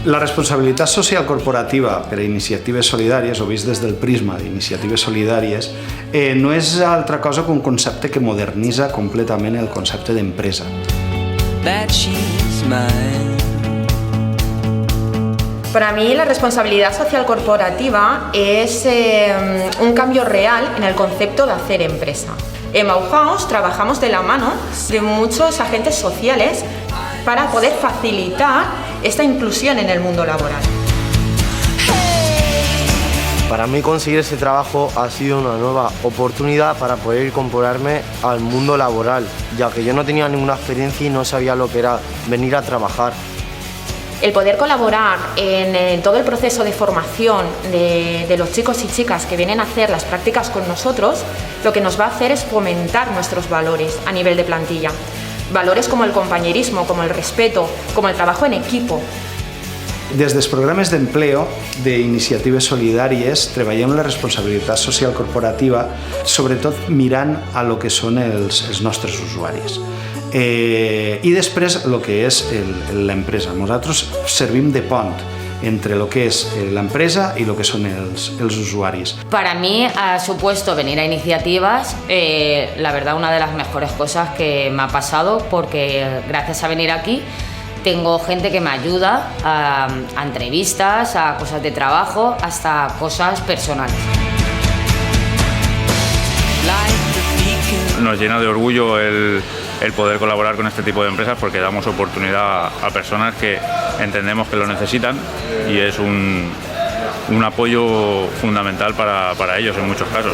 La responsabilitat social corporativa per a iniciatives solidàries, o vist des del prisma d'iniciatives solidàries, no és altra cosa que un concepte que modernitza completament el concepte d'empresa. Para mí la responsabilidad social corporativa es un cambio real en el concepto de hacer empresa. En Bauhaus trabajamos de la mano de muchos agentes sociales para poder facilitar esta inclusión en el mundo laboral. Para mí conseguir ese trabajo ha sido una nueva oportunidad para poder incorporarme al mundo laboral, ya que yo no tenía ninguna experiencia y no sabía lo que era venir a trabajar. El poder colaborar en todo el proceso de formación de los chicos y chicas que vienen a hacer las prácticas con nosotros, lo que nos va a hacer es fomentar nuestros valores a nivel de plantilla. Valores como el compañerismo, como el respeto, como el trabajo en equipo. Des dels programes d'empleo d'iniciatives solidàries treballem la responsabilitat social corporativa, sobretot mirant a lo que són els nostres usuaris. I després el que és l'empresa. Nosaltres servim de pont entre lo que es la empresa y lo que son los usuarios. Para mí ha supuesto venir a iniciativas, la verdad, una de las mejores cosas que me ha pasado, porque gracias a venir aquí tengo gente que me ayuda a entrevistas, a cosas de trabajo, hasta cosas personales. Nos llena de orgullo el poder colaborar con este tipo de empresas, porque damos oportunidad a personas que entendemos que lo necesitan y es un apoyo fundamental para ellos en muchos casos.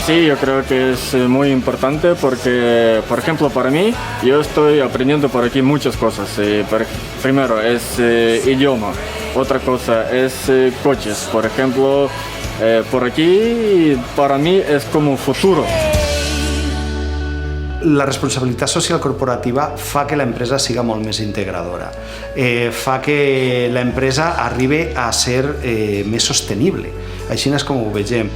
Sí, yo creo que es muy importante porque, por ejemplo, para mí, yo estoy aprendiendo por aquí muchas cosas. Primero es idioma, otra cosa es coches. Por ejemplo, por aquí para mí es como futuro. La responsabilitat social corporativa fa que l'empresa siga molt més integradora, fa que l'empresa arribi a ser més sostenible. Així és com ho vegem.